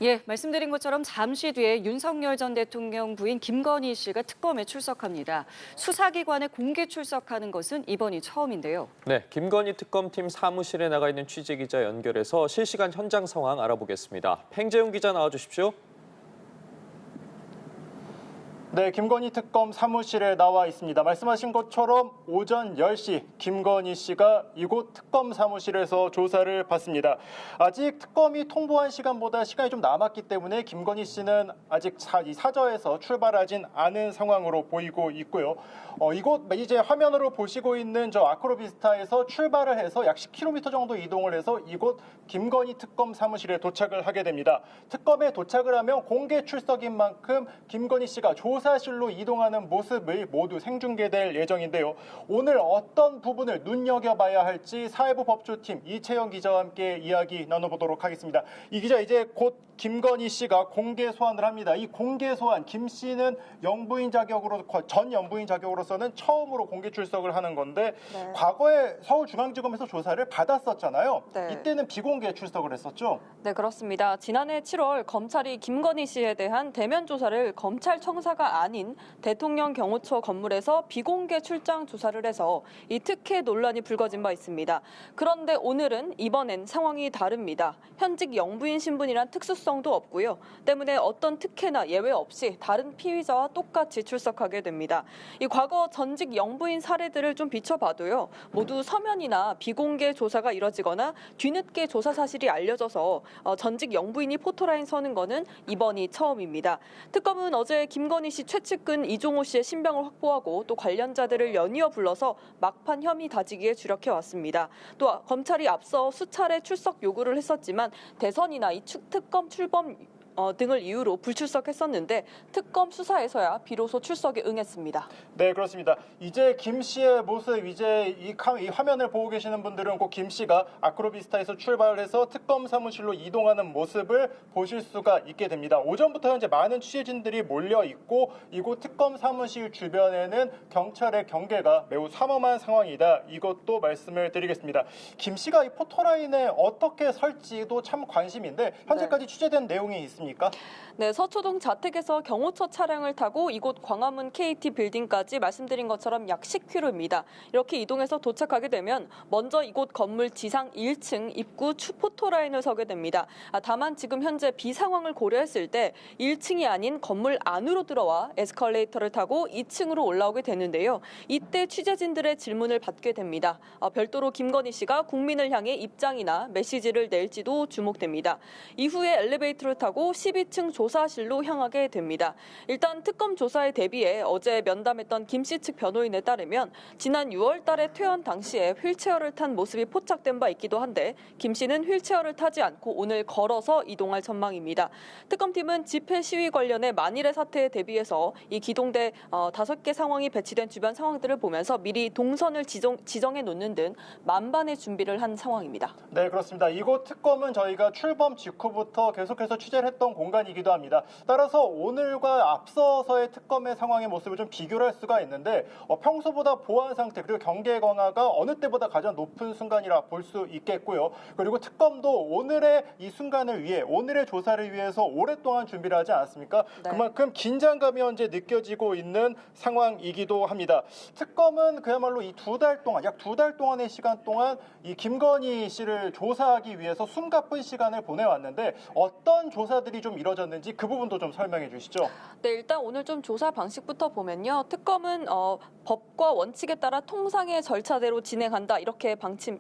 예, 말씀드린 것처럼 잠시 뒤에 윤석열 전 대통령 부인 김건희 씨가 특검에 출석합니다. 수사기관에 공개 출석하는 것은 이번이 처음인데요. 네, 김건희 특검팀 사무실에 나가 있는 취재기자 연결해서 실시간 현장 상황 알아보겠습니다. 팽재용 기자 나와주십시오. 네, 김건희 특검 사무실에 나와 있습니다. 말씀하신 것처럼 오전 10시 김건희 씨가 이곳 특검 사무실에서 조사를 받습니다. 아직 특검이 통보한 시간보다 시간이 좀 남았기 때문에 김건희 씨는 아직 사저에서 출발하진 않은 상황으로 보이고 있고요. 이곳 이제 화면으로 보시고 있는 저 아크로비스타에서 출발을 해서 약 10km 정도 이동을 해서 이곳 김건희 특검 사무실에 도착을 하게 됩니다. 특검에 도착을 하면 공개 출석인 만큼 김건희 씨가 조사실로 이동하는 모습을 모두 생중계될 예정인데요. 오늘 어떤 부분을 눈여겨봐야 할지 사회부 법조팀 이채영 기자와 함께 이야기 나눠보도록 하겠습니다. 이 기자, 이제 곧 김건희 씨가 공개 소환을 합니다. 이 공개 소환, 김 씨는 전 영부인 자격으로서는 처음으로 공개 출석을 하는 건데 과거에 서울중앙지검에서 조사를 받았었잖아요. 이때는 비공개 출석을 했었죠. 네, 그렇습니다. 지난해 7월 검찰이 김건희 씨에 대한 대면 조사를 검찰청사가 아닌 대통령 경호처 건물에서 비공개 출장 조사를 해서 이 특혜 논란이 불거진 바 있습니다. 그런데 오늘은 이번엔 상황이 다릅니다. 현직 영부인 신분이란 특수성도 없고요. 때문에 어떤 특혜나 예외 없이 다른 피의자와 똑같이 출석하게 됩니다. 이 과거 전직 영부인 사례들을 좀 비춰봐도요. 모두 서면이나 비공개 조사가 이뤄지거나 뒤늦게 조사 사실이 알려져서 전직 영부인이 포토라인 서는 거는 이번이 처음입니다. 특검은 어제 김건희 씨 최측근 이종호 씨의 신병을 확보하고 또 관련자들을 연이어 불러서 막판 혐의 다지기에 주력해왔습니다. 또 검찰이 앞서 수차례 출석 요구를 했었지만 대선이나 이 특검 출범 등을 이유로 불출석했었는데 특검 수사에서야 비로소 출석에 응했습니다. 네, 그렇습니다. 이제 김 씨의 모습, 이제 이 화면을 보고 계시는 분들은 꼭 김 씨가 아크로비스타에서 출발을 해서 특검 사무실로 이동하는 모습을 보실 수가 있게 됩니다. 오전부터 현재 많은 취재진들이 몰려 있고 이곳 특검 사무실 주변에는 경찰의 경계가 매우 삼엄한 상황이다. 이것도 말씀을 드리겠습니다. 김 씨가 이 포토라인에 어떻게 설지도 참 관심인데 현재까지 취재된 내용이 있습니다. 네, 서초동 자택에서 경호처 차량을 타고 이곳 광화문 KT 빌딩까지 말씀드린 것처럼 약 10km입니다. 이렇게 이동해서 도착하게 되면 먼저 이곳 건물 지상 1층 입구 포토라인을 서게 됩니다. 다만 지금 현재 비상황을 고려했을 때 1층이 아닌 건물 안으로 들어와 에스컬레이터를 타고 2층으로 올라오게 되는데요. 이때 취재진들의 질문을 받게 됩니다. 별도로 김건희 씨가 국민을 향해 입장이나 메시지를 낼지도 주목됩니다. 이후에 엘리베이터를 타고 12층 조사실로 향하게 됩니다. 일단 특검 조사에 대비해 어제 면담했던 김 씨 측 변호인에 따르면 지난 6월 달에 퇴원 당시에 휠체어를 탄 모습이 포착된 바 있기도 한데 김 씨는 휠체어를 타지 않고 오늘 걸어서 이동할 전망입니다. 특검팀은 집회 시위 관련해 만일의 사태에 대비해서 이 기동대 5개 상황이 배치된 주변 상황들을 보면서 미리 동선을 지정해 놓는 등 만반의 준비를 한 상황입니다. 네, 그렇습니다. 이곳 특검은 저희가 출범 직후부터 계속해서 취재를 했던 공간이기도 합니다. 따라서 오늘과 앞서서의 특검의 상황의 모습을 좀 비교를 할 수가 있는데 평소보다 보안 상태 그리고 경계 강화가 어느 때보다 가장 높은 순간이라 볼 수 있겠고요. 그리고 특검도 오늘의 이 순간을 위해 오늘의 조사를 위해서 오랫동안 준비를 하지 않았습니까? 네. 그만큼 긴장감이 현재 느껴지고 있는 상황이기도 합니다. 특검은 그야말로 이 약 두 달 동안의 시간 동안 이 김건희 씨를 조사하기 위해서 숨가쁜 시간을 보내왔는데 어떤 조사들이 좀 이뤄졌는지 그 부분도 좀 설명해 주시죠. 네, 일단 오늘 좀 조사 방식부터 보면요. 특검은 법과 원칙에 따라 통상의 절차대로 진행한다.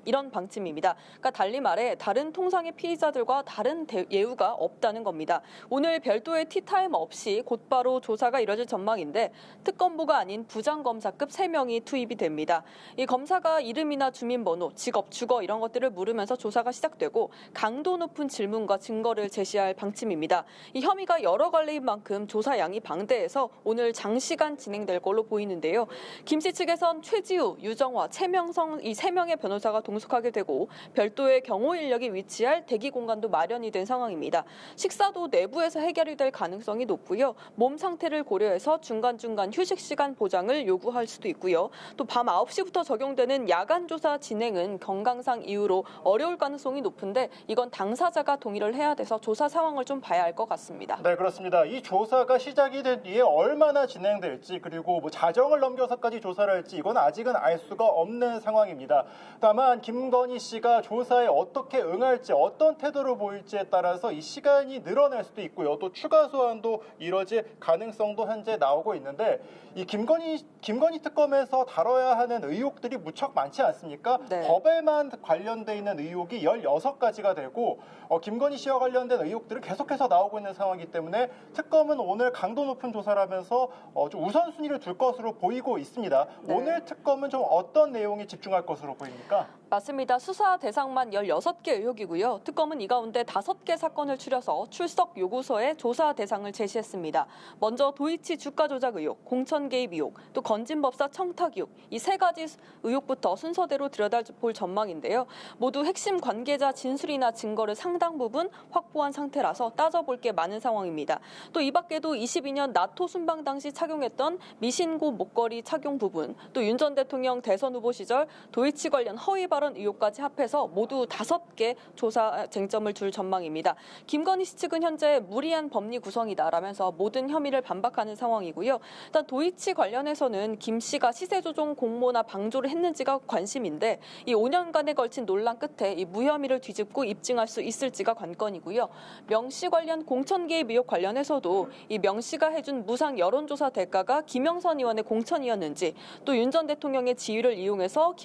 이런 방침입니다. 그러니까 달리 말해 다른 통상의 피의자들과 다른 예우가 없다는 겁니다. 오늘 별도의 티타임 없이 곧바로 조사가 이뤄질 전망인데 특검보가 아닌 부장검사급 3명이 투입이 됩니다. 이 검사가 이름이나 주민번호, 직업, 주거 이런 것들을 물으면서 조사가 시작되고 강도 높은 질문과 증거를 제시할 방침입니다. 이 혐의가 여러 갈래인 만큼 조사 양이 방대해서 오늘 장시간 진행될 걸로 보이는데요. 김 씨 측에선 최지우, 유정화, 최명성 이 3명의 변호사가 동석하게 되고 별도의 경호 인력이 위치할 대기 공간도 마련이 된 상황입니다. 식사도 내부에서 해결이 될 가능성이 높고요. 몸 상태를 고려해서 중간중간 휴식 시간 보장을 요구할 수도 있고요. 또 밤 9시부터 적용되는 야간 조사 진행은 건강상 이유로 어려울 가능성이 높은데 이건 당사자가 동의를 해야 돼서 조사 상황을 좀 봐야 봐야 할 것 같습니다. 네, 그렇습니다. 이 조사가 시작이 된 뒤에 얼마나 진행될지 그리고 뭐 자정을 넘겨서까지 조사를 할지 이건 아직은 알 수가 없는 상황입니다. 다만 김건희 씨가 조사에 어떻게 응할지 어떤 태도를 보일지에 따라서 이 시간이 늘어날 수도 있고요. 또 추가 소환도 이뤄질 가능성도 현재 나오고 있는데 이 김건희 특검에서 다뤄야 하는 의혹들이 무척 많지 않습니까? 네. 법에만 관련돼 있는 의혹이 16가지가 되고 김건희 씨와 관련된 의혹들은 계속해서 나오고 있는 상황이기 때문에 특검은 오늘 강도 높은 조사를 하면서 좀 우선순위를 둘 것으로 보이고 있습니다. 네. 오늘 특검은 좀 어떤 내용에 집중할 것으로 보입니까? 맞습니다. 수사 대상만 16개 의혹이고요. 특검은 이 가운데 5개 사건을 추려서 출석 요구서에 조사 대상을 제시했습니다. 먼저 도이치 주가 조작 의혹, 공천 개입 의혹, 또 건진법사 청탁 의혹 이 3가지 의혹부터 순서대로 들여다볼 전망인데요. 모두 핵심 관계자 진술이나 증거를 상당 부분 확보한 상태라서 따져볼 게 많은 상황입니다. 또 이 밖에도 22년 나토 순방 당시 착용했던 미신고 목걸이 착용 부분, 또 윤 전 대통령 대선 후보 시절 도이치 관련 허위 발언 의혹까지 합해서 모두 5개 조사 쟁점을 둘 전망입니다. 김건희 씨 측은 현재 무리한 법리 구성이다라면서 모든 혐의를 반박하는 상황이고요. 일단 도이치 관련해서는 김 씨가 시세 조종 공모나 방조를 했는지가 관심인데 이 5년간에 걸친 논란 끝에 이 무혐의를 뒤집고 입증할 수 있을지가 관건이고요. 명 씨 관련 공천 개입 의혹 관련해서도 이 명 씨가 해준 무상 여론조사 대가가 김영선 의원의 공천이었는지 또 윤 전 대통령의 지위를 이용해서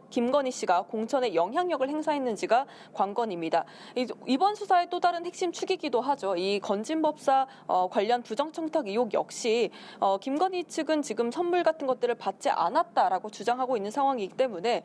김건희 씨가 공천에 영향력을 행사했는지가 관건입니다. 이번 수사의 또 다른 핵심 축이기도 하죠. 이 건진법사 관련 부정청탁 의혹 역시 김건희 측은 지금 선물 같은 것들을 받지 않았다라고 주장하고 있는 상황이기 때문에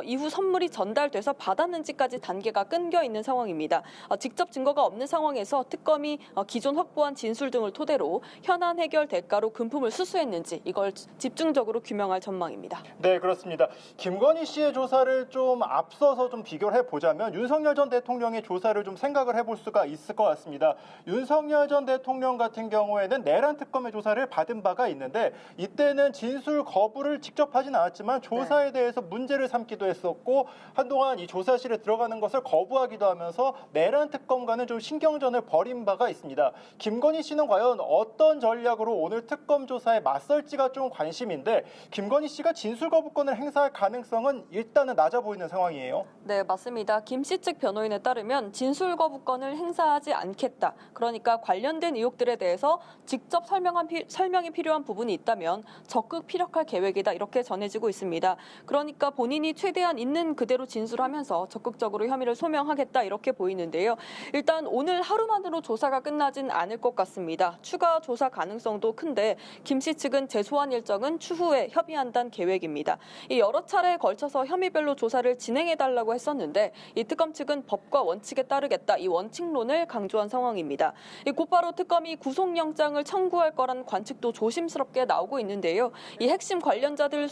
이후 선물이 전달돼서 받았는지까지 단계가 끊겨 있는 상황입니다. 직접 증거가 없는 상황에서 특검이 기존 확보한 진술 등을 토대로 현안 해결 대가로 금품을 수수했는지 이걸 집중적으로 규명할 전망입니다. 네, 그렇습니다. 김건희 씨의 조사를 좀 앞서서 좀 비교를 해보자면 윤석열 전 대통령의 조사를 좀 생각을 해볼 수가 있을 것 같습니다. 윤석열 전 대통령 같은 경우에는 내란 특검의 조사를 받은 바가 있는데 이때는 진술 거부를 직접 하진 않았지만 조사에 대해서 문제를 삼기도 했었고 한동안 이 조사실에 들어가는 것을 거부하기도 하면서 내란 특검과는 좀 신경전을 벌인 바가 있습니다. 김건희 씨는 과연 어떤 전략으로 오늘 특검 조사에 맞설지가 좀 관심인데 김건희 씨가 진술 거부권을 행사할 가능성은 일단은 낮아 보이는 상황이에요. 네, 맞습니다. 김 씨 측 변호인에 따르면 진술 거부권을 행사하지 않겠다. 그러니까 관련된 의혹들에 대해서 직접 설명이 필요한 부분이 있다면 적극 피력할 계획이다. 이렇게 전해지고 있습니다. 그러니까 본인이 최대한 있는 그대로 진술하면서 적극적으로 혐의를 소명하겠다. 이렇게 보이는데요. 일단 오늘 하루만으로 조사가 끝나진 않을 것 같습니다. 추가 조사 가능성도 큰데 김 씨 측은 재소환 일정은 추후에 협의한다는 계획입니다. 여러 차례에 걸쳐서 혐의별로 조사를 진행해달라고 했었는데 이 특검 측은 법과 원칙에 따르겠다 이 원칙론을 강조한 상황입니다. 곧바로 특검이 구속영장을 청구할 거란 관측도 조심스럽게 나오고 있는데요. 이 핵심 관련자들을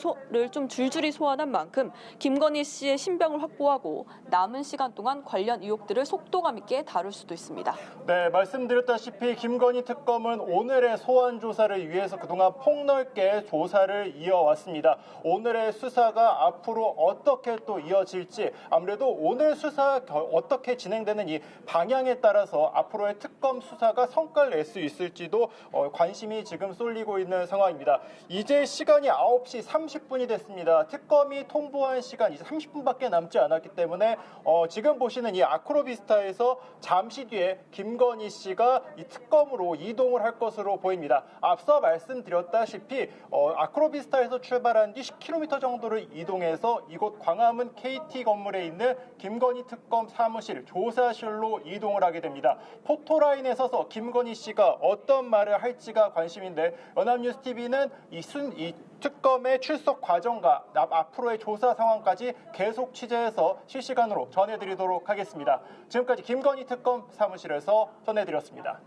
좀 줄줄이 소환한 만큼 김건희 씨의 신병을 확보하고 남은 시간 동안 관련 의혹들을 속도감 있게 다룰 수도 있습니다. 네, 말씀드렸다시피 김건희 특검은 오늘의 소환 조사를 위해서 그동안 폭넓게 조사를 이어왔습니다. 오늘의 수사가 앞으로 어떻게 또 이어질지 아무래도 오늘 수사 어떻게 진행되는 이 방향에 따라서 앞으로의 특검 수사가 성과를 낼 수 있을지도 관심이 지금 쏠리고 있는 상황입니다. 이제 시간이 9시 30분이 됐습니다. 특검이 통보한 시간 이제 30분밖에 남지 않았기 때문에 지금 보시는 이 아크로비스타에서 잠시 뒤에 김건희 씨가 이 특검으로 이동을 할 것으로 보입니다. 앞서 말씀드렸다시피 아크로비스타에서 출발한 뒤 10km 정도를 이동해서 이곳 광화문 KT 건물에 있는 김건희 특검 사무실 조사실로 이동을 하게 됩니다. 포토라인에 서서 김건희 씨가 어떤 말을 할지가 관심인데 연합뉴스TV는 이 특검의 출석 과정과 앞으로의 조사 상황까지 계속 취재해서 실시간으로 전해드리도록 하겠습니다. 지금까지 김건희 특검 사무실에서 전해드렸습니다.